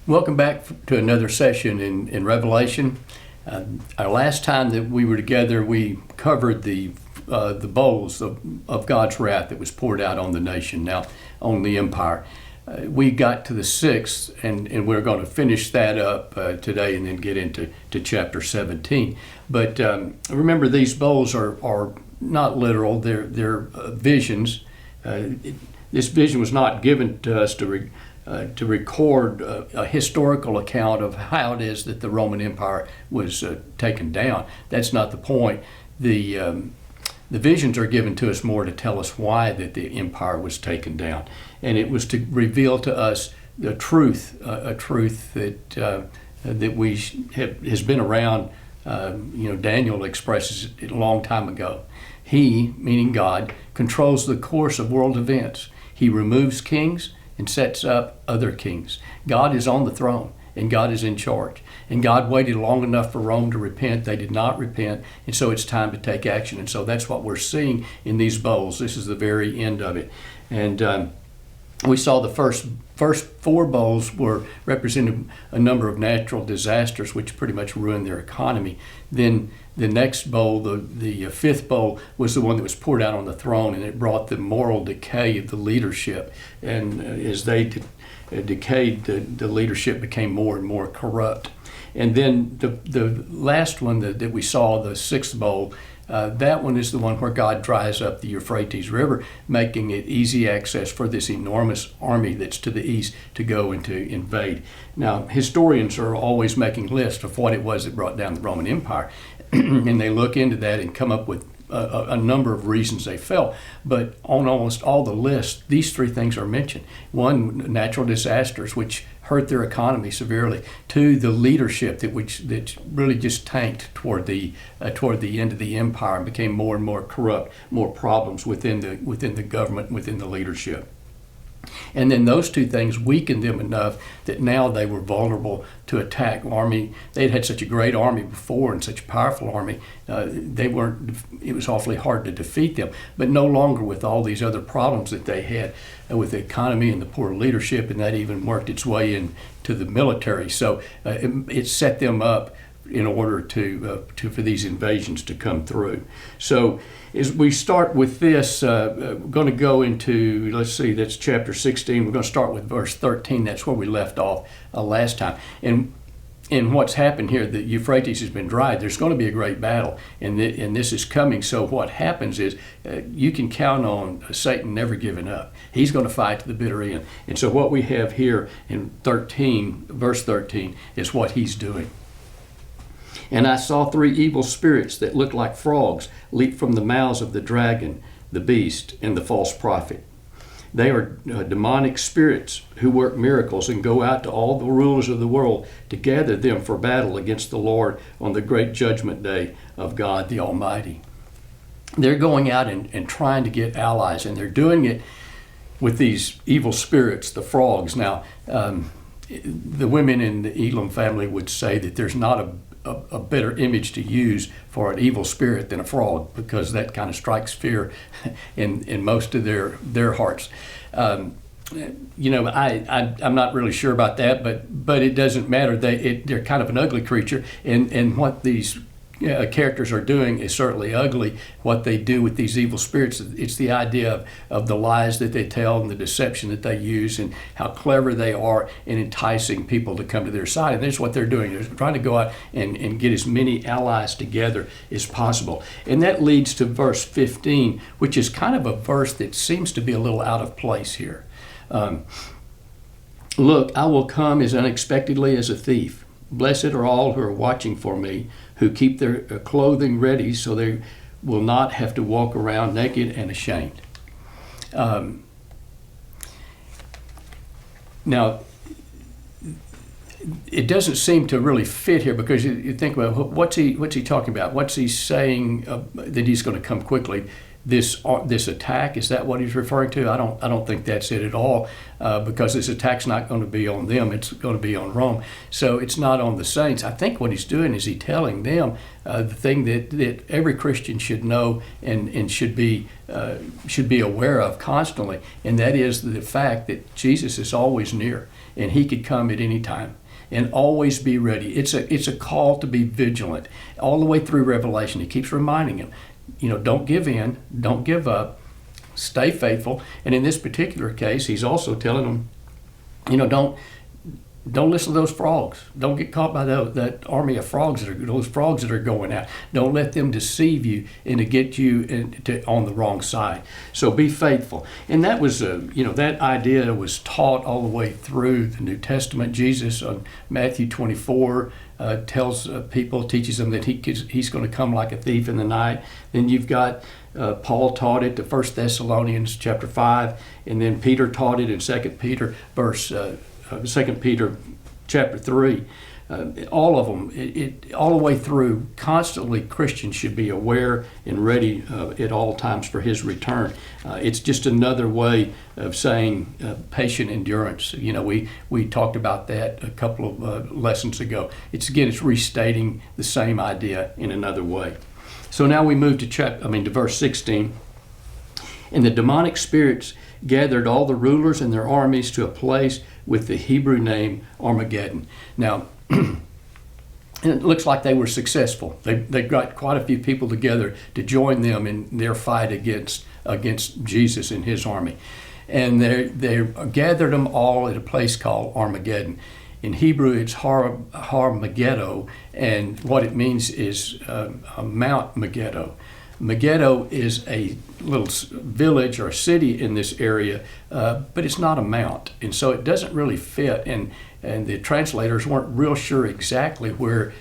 Welcome back to another session in Revelation. Our last time that we were together, we covered the bowls of God's wrath that was poured out on the nation, now on the empire. We got to the sixth, and we're going to finish that up today and then get into chapter 17. But remember, these bowls are not literal, they're visions. This vision was not given to us to record a historical account of how it is that the Roman Empire was taken down. That's not the point. The visions are given to us more to tell us why that the empire was taken down, and it was to reveal to us the truth, a truth that has been around. Daniel expresses it a long time ago. He, meaning God, controls the course of world events. He removes kings and sets up other kings. God is on the throne, and God is in charge. And God waited long enough for Rome to repent. They did not repent, and so it's time to take action. And so that's what we're seeing in these bowls. This is the very end of it. And we saw the first four bowls were represented a number of natural disasters which pretty much ruined their economy. Then the next bowl, the fifth bowl, was the one that was poured out on the throne, and it brought the moral decay of the leadership. And as they decayed, the leadership became more and more corrupt. And then the last one that we saw, the sixth bowl, that one is the one where God dries up the Euphrates River, making it easy access for this enormous army that's to the east to go and to invade. Now, historians are always making lists of what it was that brought down the Roman Empire, and they look into that and come up with a number of reasons they fell. But on almost all the lists, these three things are mentioned. One, natural disasters, which hurt their economy severely. Two, the leadership that really just tanked toward the end of the empire and became more and more corrupt, more problems within the government, within the leadership. And then those two things weakened them enough that now they were vulnerable to attack. Army, they'd had such a great army before and such a powerful army, it was awfully hard to defeat them, but no longer with all these other problems that they had with the economy and the poor leadership, and that even worked its way into the military. So it set them up in order for these invasions to come through. So as we start with this, we're going to go into, let's see, that's chapter 16. We're going to start with verse 13. That's where we left off last time. And what's happened here, the Euphrates has been dried. There's going to be a great battle, and this is coming. So what happens is you can count on Satan never giving up. He's going to fight to the bitter end. And so what we have here in verse 13, is what he's doing. And I saw three evil spirits that looked like frogs leap from the mouths of the dragon, the beast, and the false prophet. They are demonic spirits who work miracles and go out to all the rulers of the world to gather them for battle against the Lord on the great judgment day of God the Almighty. They're going out and trying to get allies, and they're doing it with these evil spirits, the frogs. Now, the women in the Elam family would say that there's not a better image to use for an evil spirit than a frog, because that kind of strikes fear in most of their hearts. I'm not really sure about that, but it doesn't matter. They're kind of an ugly creature, and what these characters are doing is certainly ugly. What they do with these evil spirits, it's the idea of the lies that they tell and the deception that they use and how clever they are in enticing people to come to their side. And that's what they're doing. They're trying to go out and get as many allies together as possible. And that leads to verse 15, which is kind of a verse that seems to be a little out of place here. Look, I will come as unexpectedly as a thief. Blessed are all who are watching for me, who keep their clothing ready so they will not have to walk around naked and ashamed. Now, it doesn't seem to really fit here, because you think about what's he talking about? What's he saying that he's going to come quickly? this attack. Is that what he's referring to? I don't think that's it at all, because this attack's not going to be on them. It's going to be on Rome. So it's not on the saints. I think what he's doing is he's telling them the thing that every Christian should know and should be aware of constantly, and that is the fact that Jesus is always near, and he could come at any time. And always be ready. It's a call to be vigilant all the way through Revelation. He keeps reminding him, don't give in, don't give up, stay faithful. And in this particular case, he's also telling them, don't listen to those frogs. Don't get caught by that army of frogs those frogs that are going out. Don't let them deceive you and to get you on the wrong side. So be faithful. And that was, that idea was taught all the way through the New Testament. Jesus on Matthew 24 tells people, teaches them that he's going to come like a thief in the night. Then you've got Paul taught it to 1 Thessalonians chapter 5, and then Peter taught it in 2 Peter chapter 3. All of them, all the way through, constantly Christians should be aware and ready at all times for his return. It's just another way of saying patient endurance. We talked about that a couple of lessons ago. It's restating the same idea in another way. So now we move to verse 16. And the demonic spirits gathered all the rulers and their armies to a place with the Hebrew name Armageddon. Now, it looks like they were successful. They got quite a few people together to join them in their fight against Jesus and his army. And they gathered them all at a place called Armageddon. In Hebrew, it's Har-Megiddo, and what it means is Mount Megiddo. Megiddo is a little village or city in this area, but it's not a mount, and so it doesn't really fit. And the translators weren't real sure exactly where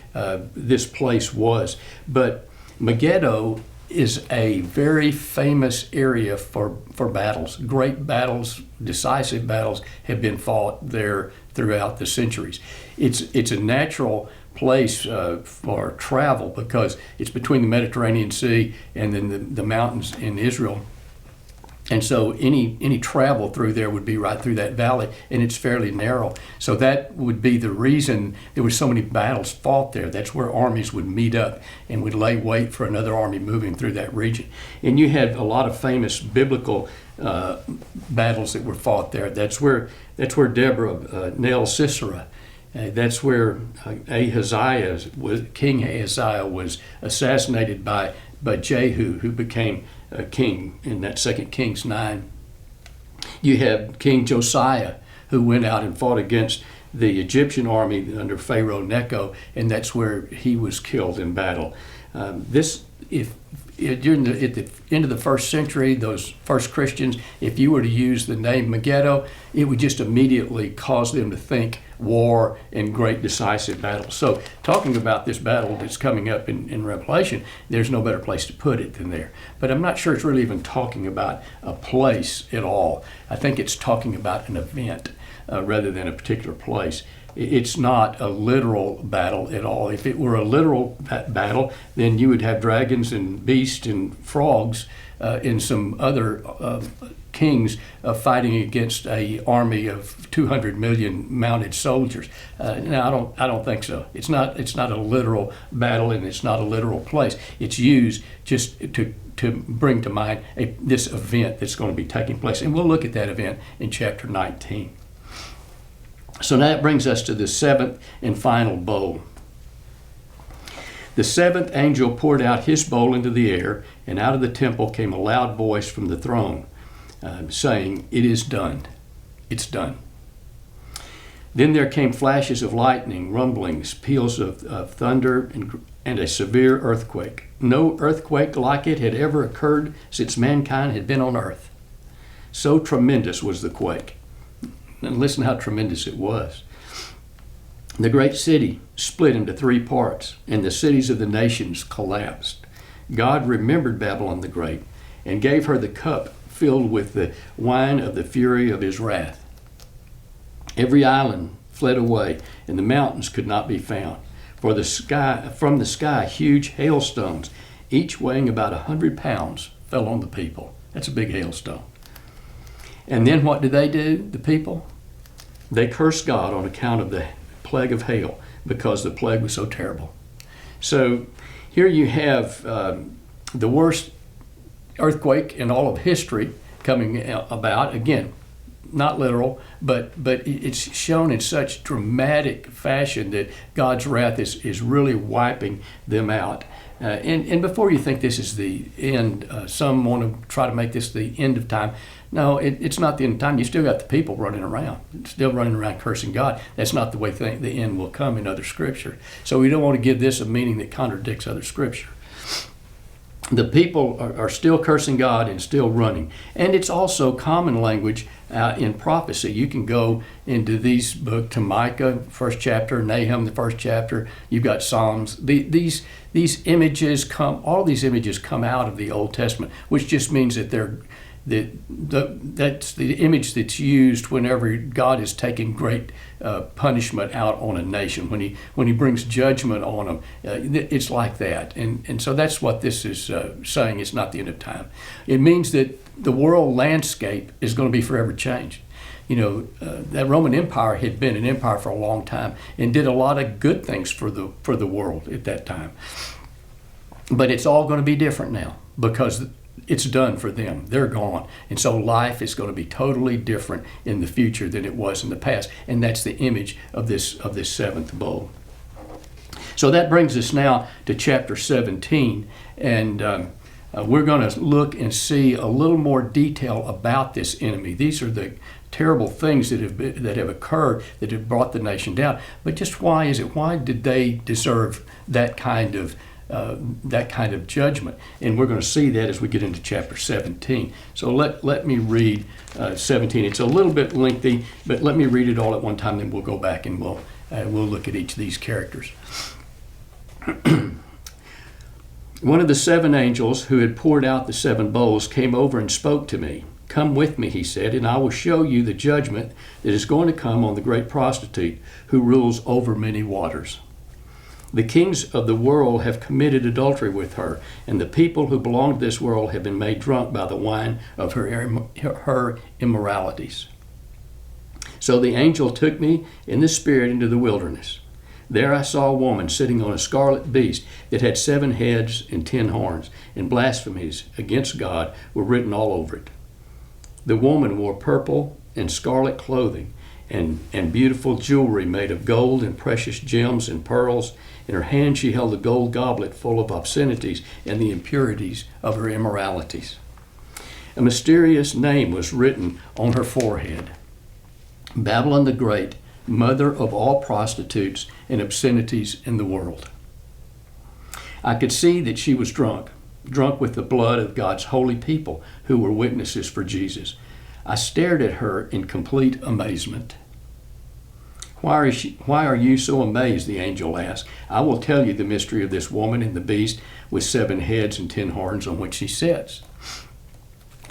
this place was. But Megiddo is a very famous area for battles. Great battles, decisive battles have been fought there throughout the centuries. It's a natural place for travel because it's between the Mediterranean Sea and then the mountains in Israel. And so any travel through there would be right through that valley, and it's fairly narrow. So that would be the reason there were so many battles fought there. That's where armies would meet up and would lay wait for another army moving through that region. And you had a lot of famous biblical battles that were fought there. That's where Deborah nailed Sisera. That's where King Ahaziah was assassinated by Jehu, who became a king in that 2 Kings 9. You have King Josiah, who went out and fought against the Egyptian army under Pharaoh Necho, and that's where he was killed in battle. At the end of the first century, those first Christians, if you were to use the name Megiddo, it would just immediately cause them to think war and great decisive battle. So talking about this battle that's coming up in Revelation, there's no better place to put it than there. But I'm not sure it's really even talking about a place at all. I think it's talking about an event rather than a particular place. It's not a literal battle at all. If it were a literal battle, then you would have dragons and beasts and frogs and some other kings fighting against an army of 200 million mounted soldiers. Now, I don't think so. It's not a literal battle, and it's not a literal place. It's used just to bring to mind this event that's going to be taking place. And we'll look at that event in chapter 19. So now that brings us to the seventh and final bowl. The seventh angel poured out his bowl into the air, and out of the temple came a loud voice from the throne, saying, "It is done. It's done." Then there came flashes of lightning, rumblings, peals of thunder, and a severe earthquake. No earthquake like it had ever occurred since mankind had been on earth. So tremendous was the quake. And listen how tremendous it was. The great city split into 3 parts, and the cities of the nations collapsed. God remembered Babylon the Great and gave her the cup filled with the wine of the fury of his wrath. Every island fled away, and the mountains could not be found. From the sky, huge hailstones, each weighing about 100 pounds, fell on the people. That's a big hailstone. And then what do? The people? They cursed God on account of the plague of hail, because the plague was so terrible. So here you have the worst earthquake in all of history coming about. Again, not literal, but it's shown in such dramatic fashion that God's wrath is really wiping them out. And before you think this is the end, some want to try to make this the end of time. No, it's not the end of time. You still got the people running around, still running around cursing God. That's not the way the end will come in other scripture. So we don't want to give this a meaning that contradicts other scripture. The people are still cursing God and still running. And it's also common language in prophecy. You can go into these books, to Micah, first chapter, Nahum, the first chapter. You've got Psalms. These images all these images come out of the Old Testament, which just means that that's the image that's used whenever God is taking great punishment out on a nation. When he brings judgment on them, it's like that. And so that's what this is saying. It's not the end of time. It means that the world landscape is going to be forever changed. That Roman Empire had been an empire for a long time and did a lot of good things for the world at that time. But it's all going to be different now, because it's done for them. They're gone. And so life is going to be totally different in the future than it was in the past. And that's the image of this seventh bowl. So that brings us now to chapter 17. And we're going to look and see a little more detail about this enemy. These are the terrible things that have occurred that have brought the nation down. But just why is it? Why did they deserve that kind of judgment? And we're going to see that as we get into chapter 17. So let me read 17. It's a little bit lengthy, but let me read it all at one time, then we'll go back and we'll look at each of these characters. One of the seven angels who had poured out the seven bowls came over and spoke to me. "Come with me," he said, "and I will show you the judgment that is going to come on the great prostitute who rules over many waters. The kings of the world have committed adultery with her, and the people who belong to this world have been made drunk by the wine of her immoralities." So the angel took me in the spirit into the wilderness. There I saw a woman sitting on a scarlet beast that had 7 heads and 10 horns, and blasphemies against God were written all over it. The woman wore purple and scarlet clothing, and beautiful jewelry made of gold and precious gems and pearls. In her hand she held a gold goblet full of obscenities and the impurities of her immoralities. A mysterious name was written on her forehead: Babylon the Great, mother of all prostitutes and obscenities in the world. I could see that she was drunk with the blood of God's holy people who were witnesses for Jesus. I stared at her in complete amazement. Why are you so amazed?" the angel asked. "I will tell you the mystery of this woman and the beast with 7 heads and 10 horns on which he sits.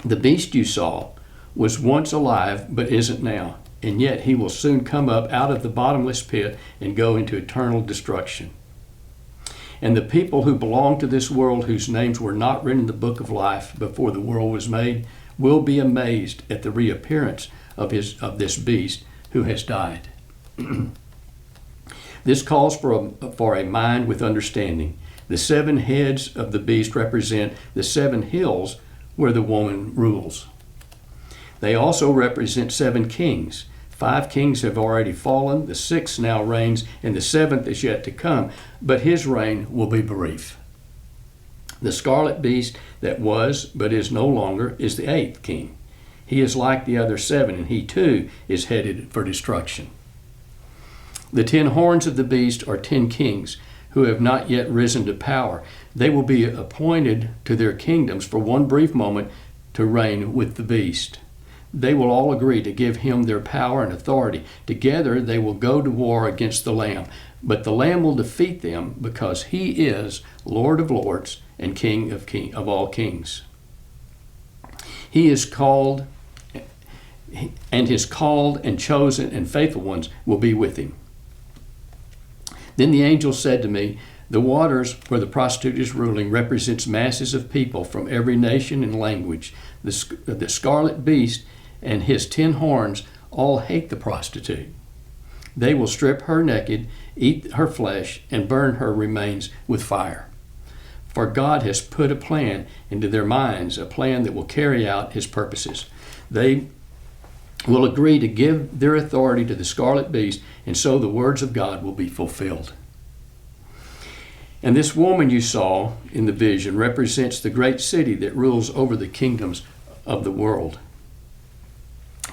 The beast you saw was once alive but isn't now, and yet he will soon come up out of the bottomless pit and go into eternal destruction. And the people who belong to this world, whose names were not written in the book of life before the world was made, will be amazed at the reappearance of this beast who has died." This calls for a mind with understanding. The 7 heads of the beast represent the 7 hills where the woman rules. They also represent 7 kings. 5 kings have already fallen, the 6th now reigns, and the 7th is yet to come, but his reign will be brief. The scarlet beast that was, but is no longer, is the 8th king. He is like the other 7, and he too is headed for destruction. The 10 horns of the beast are 10 kings who have not yet risen to power. They will be appointed to their kingdoms for one brief moment to reign with the beast. They will all agree to give him their power and authority. Together they will go to war against the Lamb, but the Lamb will defeat them because he is Lord of lords and King of all kings. He is called, and his called and chosen and faithful ones will be with him. Then the angel said to me, The waters where the prostitute is ruling represents masses of people from every nation and language. The Scarlet Beast and his 10 horns all hate the prostitute. They will strip her naked, eat her flesh, and burn her remains with fire. For God has put a plan into their minds, a plan that will carry out his purposes. They will agree to give their authority to the Scarlet Beast, and so the words of God will be fulfilled. And this woman you saw in the vision represents the great city that rules over the kingdoms of the world.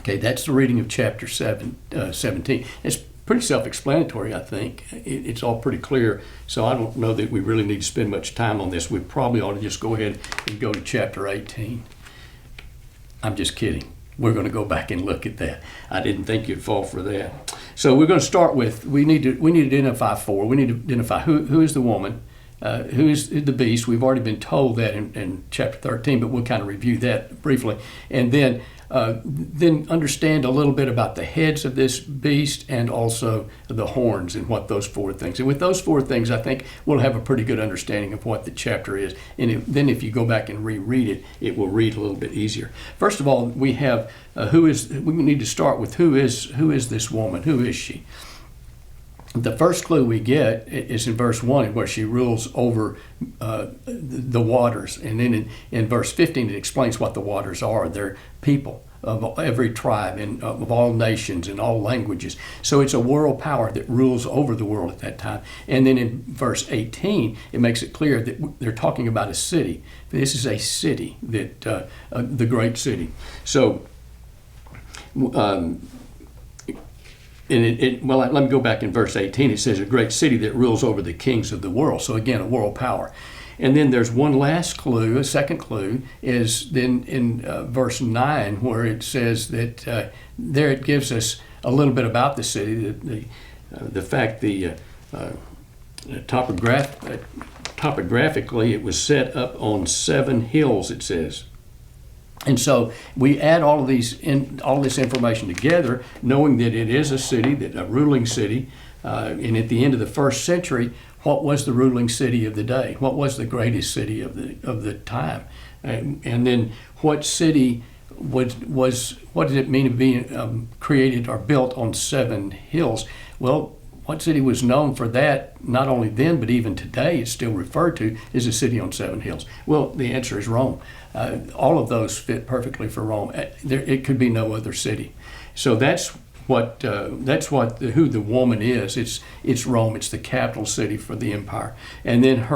Okay, that's the reading of chapter 17. It's pretty self-explanatory, I think. It's all pretty clear, so I don't know that we really need to spend much time on this. We probably ought to just go ahead and go to chapter 18. I'm just kidding. We're going to go back and look at that. I didn't think you'd fall for that. So we're going to start with, we need to identify 4. We need to identify who is the woman, who is the beast. We've already been told that in chapter 13, but we'll kind of review that briefly. And then understand a little bit about the heads of this beast and also the horns and what those 4 things. And with those 4 things, I think we'll have a pretty good understanding of what the chapter is. And then if you go back and reread it, it will read a little bit easier. First of all, we have we need to start with who is this woman? Who is she? The first clue we get is in verse 1, where she rules over the waters. And then in verse 15, it explains what the waters are. They're people of every tribe and of all nations and all languages. So it's a world power that rules over the world at that time. And then in verse 18, it makes it clear that they're talking about a city. This is a city, that the great city. So, let me go back in verse 18. It says a great city that rules over the kings of the world. So again, a world power. And then there's one last clue, a second clue, is then in verse 9, where it says that there it gives us a little bit about the city, the fact topographically it was set up on 7 hills, it says. And so we add all this information together, knowing that it is a city, that a ruling city, and at the end of the 1st century, what was the ruling city of the day? What was the greatest city of the time? And then what city what did it mean to be created or built on 7 hills? Well, what city was known for that, not only then, but even today, it's still referred to as a city on 7 hills? Well, the answer is Rome. All of those fit perfectly for Rome. It could be no other city. So that's who the woman is. It's Rome. It's the capital city for the empire. And then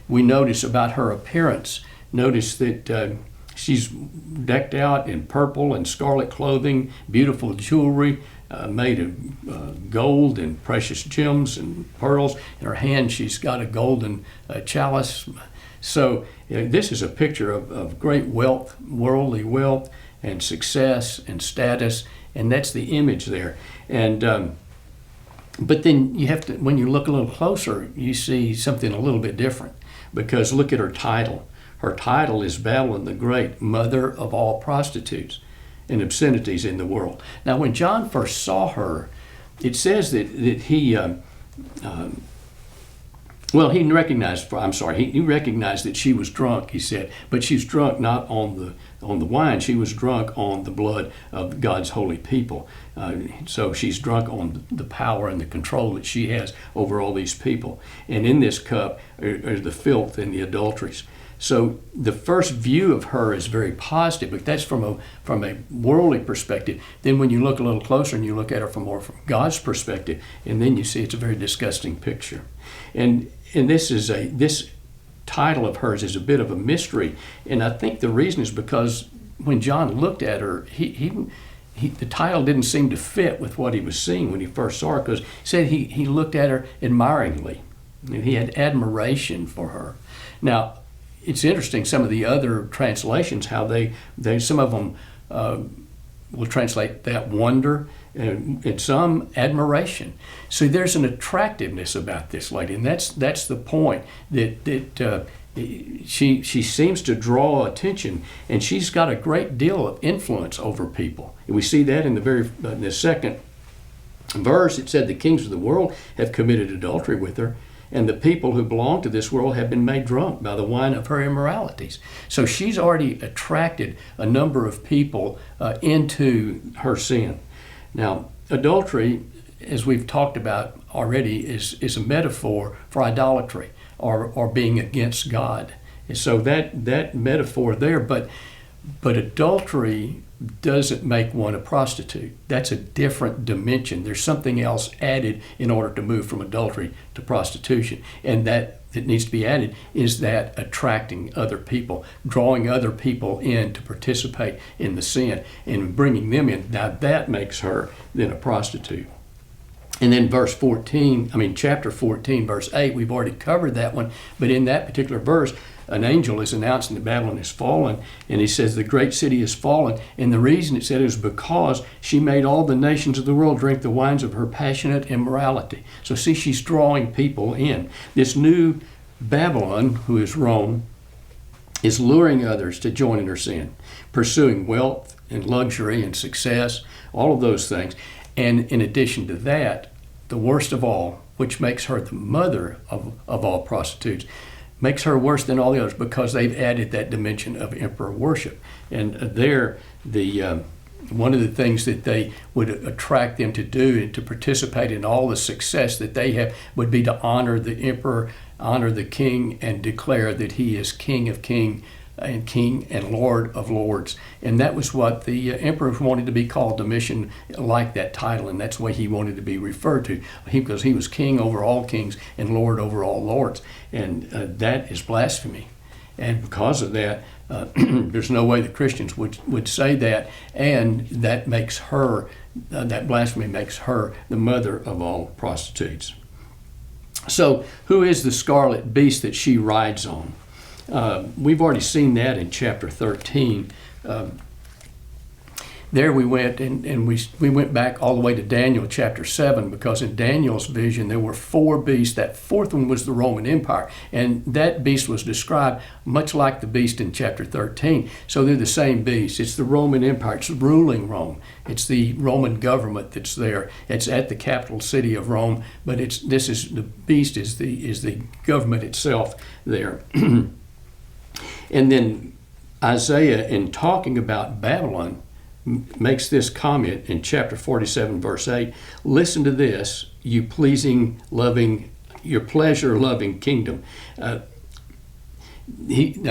we notice about her appearance. Notice that she's decked out in purple and scarlet clothing, beautiful jewelry made of gold and precious gems and pearls. In her hand, she's got a golden chalice. So this is a picture of great wealth, worldly wealth, and success and status. And that's the image there. And but then you have to, when you look a little closer, you see something a little bit different. Because look at her title. Her title is Babylon the Great, mother of all prostitutes and obscenities in the world. Now, when John first saw her, it says that he recognized that she was drunk, he said, but she's drunk not on the wine, she was drunk on the blood of God's holy people. So she's drunk on the power and the control that she has over all these people. And in this cup are the filth and the adulteries. So the first view of her is very positive, but that's from a worldly perspective. Then when you look a little closer and you look at her from God's perspective, and then you see it's a very disgusting picture. And this title of hers is a bit of a mystery, and I think the reason is because when John looked at her, the title didn't seem to fit with what he was seeing when he first saw her, because he said he looked at her admiringly. He had admiration for her. Now, it's interesting, some of the other translations, how they some of them will translate that wonder, and some admiration. So there's an attractiveness about this lady, and that's the point, that she seems to draw attention, and she's got a great deal of influence over people. And we see that in the second verse. It said the kings of the world have committed adultery with her. and the people who belong to this world have been made drunk by the wine of her immoralities. So she's already attracted a number of people into her sin. Now, adultery, as we've talked about already, is a metaphor for idolatry or being against God. And so that metaphor there, but adultery doesn't make one a prostitute. That's a different dimension. There's something else added in order to move from adultery to prostitution. And that needs to be added is that attracting other people, drawing other people in to participate in the sin and bringing them in. Now that makes her then a prostitute. And then chapter 14, verse 8, we've already covered that one, but in that particular verse, an angel is announcing that Babylon is fallen, and he says the great city is fallen, and the reason it said is because she made all the nations of the world drink the wines of her passionate immorality. So see, she's drawing people in. This new Babylon, who is Rome, is luring others to join in her sin, pursuing wealth and luxury and success, all of those things. And in addition to that, the worst of all, which makes her the mother of all prostitutes, makes her worse than all the others because they've added that dimension of emperor worship. And there, one of the things that they would attract them to do and to participate in all the success that they have would be to honor the emperor, honor the king, and declare that he is King of Kings and King and Lord of Lords. And that was what the emperor wanted to be called. Domitian liked that title, and that's the way he wanted to be referred to, because he was king over all kings and lord over all lords. And that is blasphemy. And because of that, there's no way the Christians would say that, and that makes her, that blasphemy makes her the mother of all prostitutes. So who is the scarlet beast that she rides on? We've already seen that in chapter 13. There we went and we went back all the way to Daniel chapter 7, because in Daniel's vision there were 4 beasts. That fourth one was the Roman Empire, and that beast was described much like the beast in chapter 13. So they're the same beast. It's the Roman Empire. It's ruling Rome. It's the Roman government that's there. It's at the capital city of Rome, but the beast is the government itself there. And then Isaiah, in talking about Babylon, makes this comment in chapter 47, verse 8, listen to this, you your pleasure-loving kingdom. Now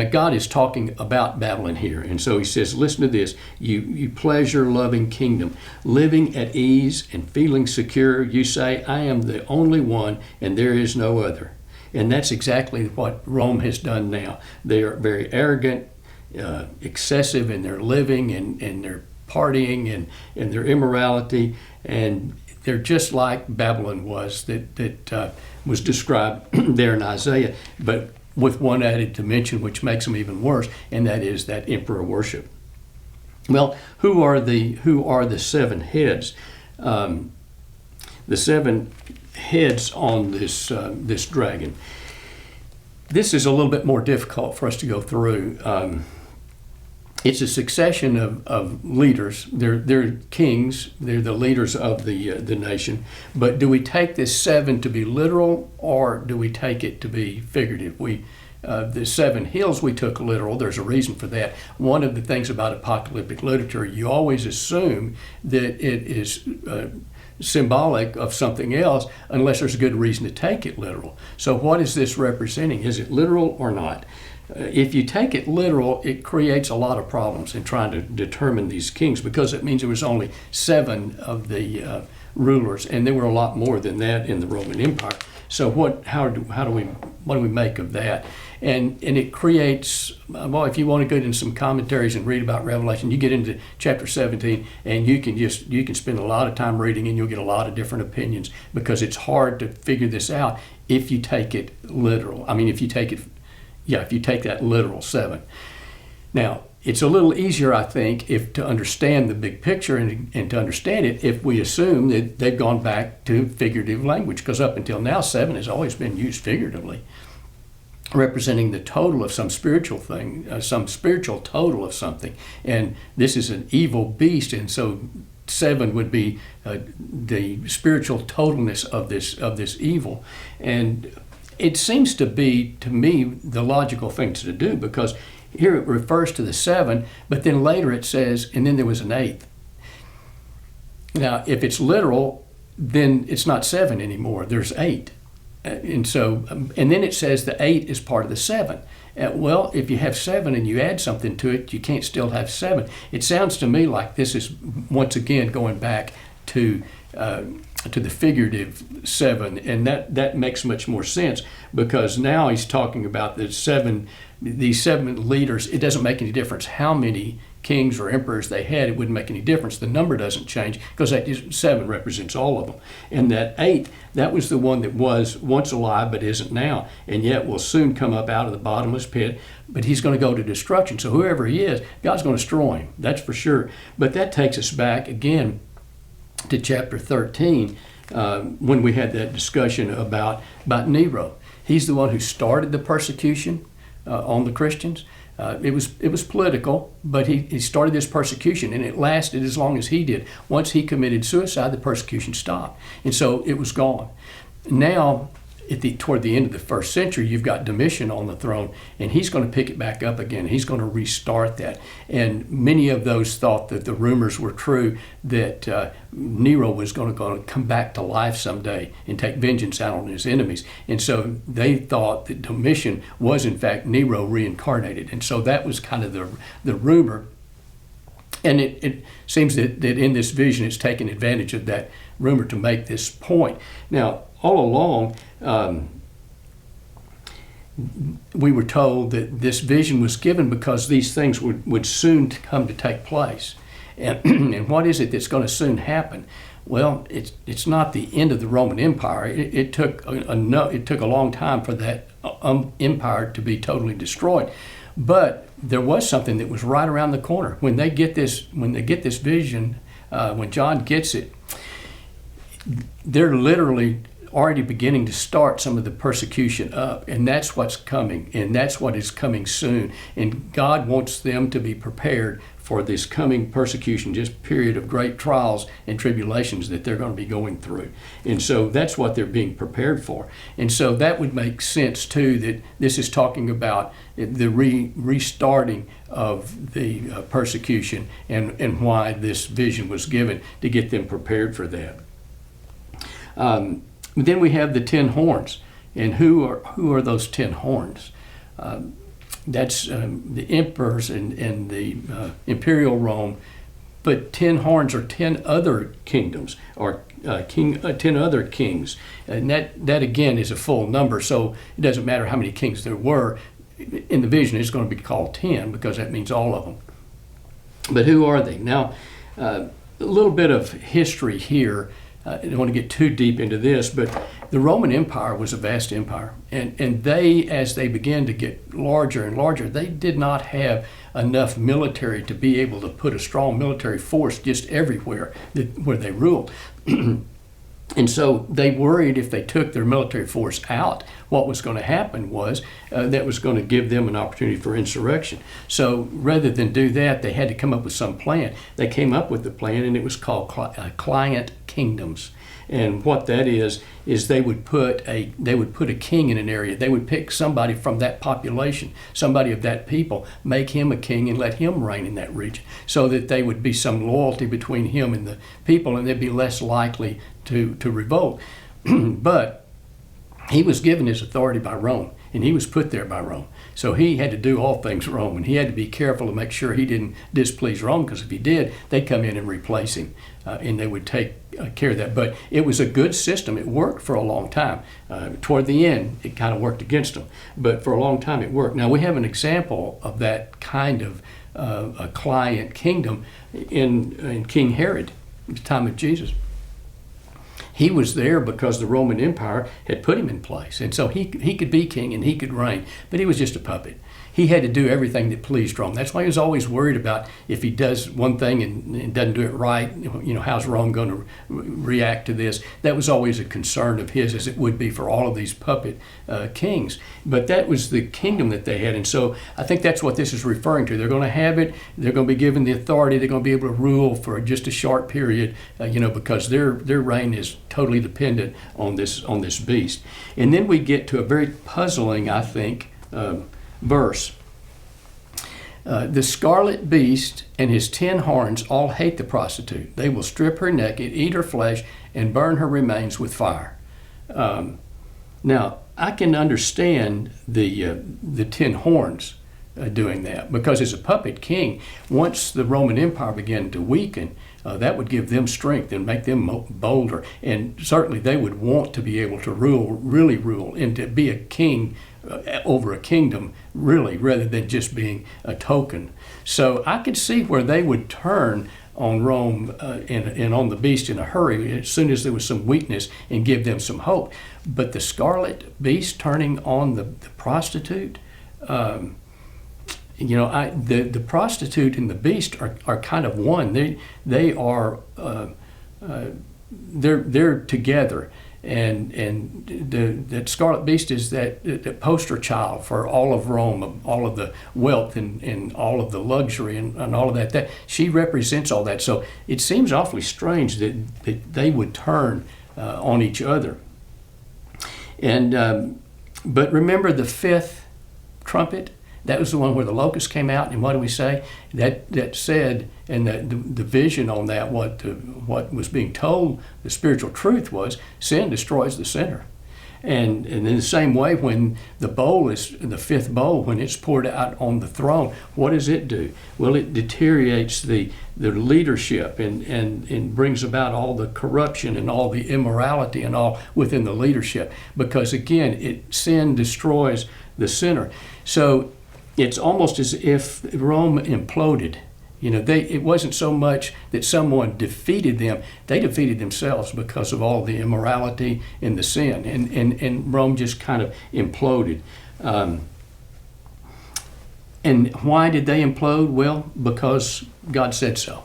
God is talking about Babylon here, and so he says, listen to this, you pleasure-loving kingdom, living at ease and feeling secure, you say, I am the only one and there is no other. And that's exactly what Rome has done now. They are very arrogant, excessive in their living and their partying and their immorality, and they're just like Babylon was that was described there in Isaiah, but with one added dimension which makes them even worse, and that is that emperor worship. Well, who are the 7 heads? The 7 heads on this dragon. This is a little bit more difficult for us to go through. It's a succession of leaders. They're kings. They're the leaders of the nation. But do we take this 7 to be literal, or do we take it to be figurative? The 7 hills we took literal. There's a reason for that. One of the things about apocalyptic literature, you always assume that it is symbolic of something else unless there's a good reason to take it literal. So what is this representing? Is it literal or not? If you take it literal, it creates a lot of problems in trying to determine these kings, because it means there was only 7 of the rulers, and there were a lot more than that in the Roman Empire. So what do we make of that? And it creates, well, if you want to go into some commentaries and read about Revelation, you get into chapter 17 and you can spend a lot of time reading, and you'll get a lot of different opinions, because it's hard to figure this out if you take it literal. I mean, if you take that literal 7. Now, it's a little easier, I think, to understand the big picture and to understand it if we assume that they've gone back to figurative language, because up until now, 7 has always been used figuratively, representing the total of some spiritual thing, some spiritual total of something. And this is an evil beast, and so 7 would be the spiritual totalness of this evil. And it seems to be, to me, the logical thing to do, because here it refers to the 7, but then later it says, and then there was an 8th. Now, if it's literal, then it's not 7 anymore. There's 8. And so, and then it says the 8 is part of the 7. Well, if you have 7 and you add something to it, you can't still have 7. It sounds to me like this is, once again, going back to the figurative 7, and that makes much more sense, because now he's talking about these 7 leaders. It doesn't make any difference how many kings or emperors they had. It wouldn't make any difference. The number doesn't change, because that 7 represents all of them. And that 8, that was the one that was once alive but isn't now, and yet will soon come up out of the bottomless pit. But he's going to go to destruction. So whoever he is, God's going to destroy him. That's for sure. But that takes us back again to chapter 13, when we had that discussion about Nero. He's the one who started the persecution on the Christians. It was political, but he started this persecution, and it lasted as long as he did. Once he committed suicide, the persecution stopped, and so it was gone. Now, toward the end of the 1st century, you've got Domitian on the throne, and he's going to pick it back up again. He's going to restart that. And many of those thought that the rumors were true, that Nero was going to come back to life someday and take vengeance out on his enemies. And so they thought that Domitian was, in fact, Nero reincarnated. And so that was kind of the rumor. And it seems that in this vision, it's taken advantage of that rumor to make this point. Now, all along, we were told that this vision was given because these things would soon come to take place. And what is it that's going to soon happen? Well, it's not the end of the Roman Empire. It took a long time for that empire to be totally destroyed. But there was something that was right around the corner. When they get this vision, when John gets it, they're literally already beginning to start some of the persecution up, and that's what's coming, and that's what is coming soon. And God wants them to be prepared for this coming persecution, just period of great trials and tribulations that they're going to be going through. And so that's what they're being prepared for. And so that would make sense too, that this is talking about the restarting of the persecution, and why this vision was given, to get them prepared for that. Then we have the 10 horns. And who are those 10 horns? That's the emperors and the imperial Rome. But 10 horns are 10 other kingdoms, or 10 other kings. And that again is a full number, so it doesn't matter how many kings there were. In the vision, it's going to be called 10, because that means all of them. But who are they? Now, a little bit of history here. I don't want to get too deep into this, but the Roman Empire was a vast empire. And they, as they began to get larger and larger, they did not have enough military to be able to put a strong military force just everywhere where they ruled. And so they worried if they took their military force out, what was going to happen was that was going to give them an opportunity for insurrection. So rather than do that, they had to come up with some plan. They came up with the plan, and it was called client kingdoms. And what that is they would put a king in an area. They would pick somebody from that population, somebody of that people, make him a king and let him reign in that region, so that there would be some loyalty between him and the people, and they'd be less likely to revolt. But he was given his authority by Rome, and he was put there by Rome. So he had to do all things Rome, and he had to be careful to make sure he didn't displease Rome, because if he did, they'd come in and replace him, and they would take care of that. But it was a good system. It worked for a long time. Toward the end, it kind of worked against them, but for a long time it worked. Now, we have an example of that kind of a client kingdom in King Herod, at the time of Jesus. He was there because the Roman Empire had put him in place. And so he could be king and he could reign, but he was just a puppet. He had to do everything that pleased Rome. That's why he was always worried about if he does one thing and doesn't do it right, how's Rome going to react to this? That was always a concern of his, as it would be for all of these puppet kings. But that was the kingdom that they had. And so I think that's what this is referring to. They're going to have it. They're going to be given the authority. They're going to be able to rule for just a short period, because their reign is totally dependent on this beast. And then we get to a very puzzling, I think, verse. The scarlet beast and his 10 horns all hate the prostitute. They will strip her naked, eat her flesh, and burn her remains with fire. Now, I can understand the 10 horns doing that, because as a puppet king, once the Roman Empire began to weaken, that would give them strength and make them bolder. And certainly they would want to be able to really rule, and to be a king over a kingdom, really, rather than just being a token. So I could see where they would turn on Rome and on the beast in a hurry as soon as there was some weakness, and give them some hope. But the scarlet beast turning on the prostitute, the prostitute and the beast are kind of one. They are they're together. And that scarlet beast is that poster child for all of Rome, all of the wealth and all of the luxury and all of that. That she represents all that. So it seems awfully strange that they would turn on each other. And but remember the fifth trumpet. That was the one where the locust came out, and what do we say? That said, and the vision on that, what was being told, the spiritual truth was, sin destroys the sinner. And in the same way, when the fifth bowl, when it's poured out on the throne, what does it do? Well, it deteriorates the leadership and brings about all the corruption and all the immorality and all within the leadership. Because again, sin destroys the sinner. So it's almost as if Rome imploded. It wasn't so much that someone defeated them; they defeated themselves because of all the immorality and the sin, and Rome just kind of imploded. And why did they implode? Well, because God said so.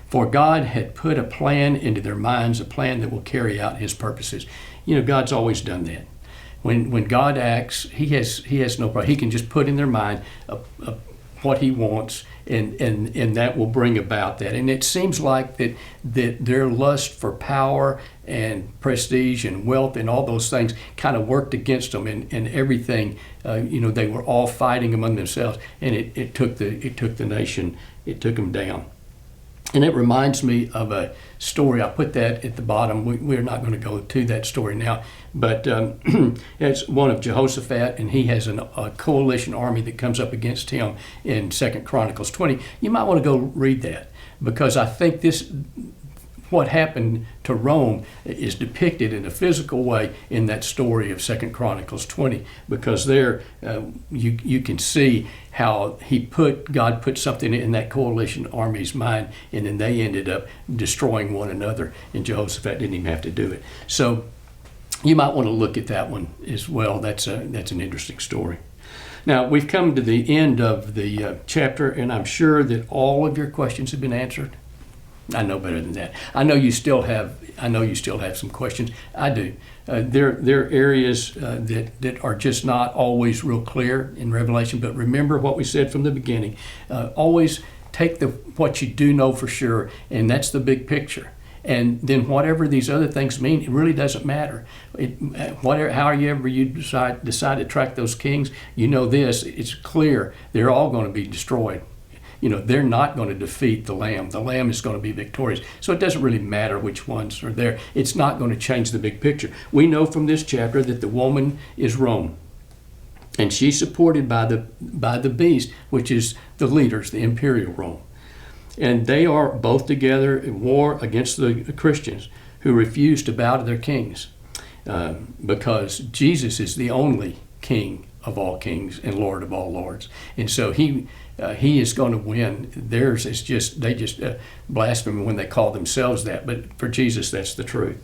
For God had put a plan into their minds, a plan that will carry out His purposes. God's always done that. When God acts, He has no problem. He can just put in their mind what He wants, and that will bring about that. And it seems like that their lust for power and prestige and wealth and all those things kind of worked against them, and everything. They were all fighting among themselves, and it took the nation. It took them down. And it reminds me of a story. I put that at the bottom. We're not going to go to that story now. But it's one of Jehoshaphat, and he has a coalition army that comes up against him in 2 Chronicles 20. You might want to go read that, because I think what happened to Rome is depicted in a physical way in that story of 2 Chronicles 20, because there you can see how God put something in that coalition army's mind, and then they ended up destroying one another, and Jehoshaphat didn't even have to do it. So you might want to look at that one as well. That's an interesting story. Now, we've come to the end of the chapter, and I'm sure that all of your questions have been answered. I know better than that. I know you still have some questions. I do. There are areas that are just not always real clear in Revelation. But remember what we said from the beginning. Always take what you do know for sure, and that's the big picture. And then whatever these other things mean, it really doesn't matter. However you decide to track those kings, this. It's clear they're all going to be destroyed. They're not going to defeat the Lamb. The Lamb is going to be victorious. So it doesn't really matter which ones are there. It's not going to change the big picture. We know from this chapter that the woman is Rome, and she's supported by the beast, which is the leaders, the imperial Rome. And they are both together in war against the Christians who refuse to bow to their kings, because Jesus is the only King of all kings and Lord of all lords. And so he is going to win. Theirs is they just blaspheme when they call themselves that. But for Jesus, that's the truth.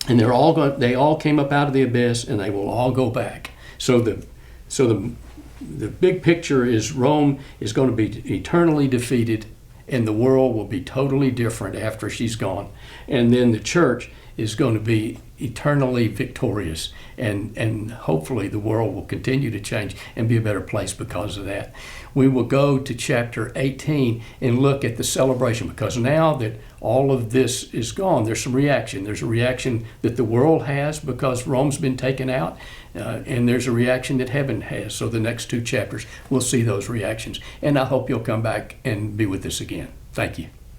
and they all came up out of the abyss, and they will all go back. So the big picture is Rome is going to be eternally defeated, and the world will be totally different after she's gone. And then the church is going to be eternally victorious, and hopefully the world will continue to change and be a better place because of that. We will go to chapter 18 and look at the celebration, because now that all of this is gone, there's some reaction. There's a reaction that the world has because Rome's been taken out, and there's a reaction that heaven has. So the next 2 chapters, we'll see those reactions. And I hope you'll come back and be with us again. Thank you.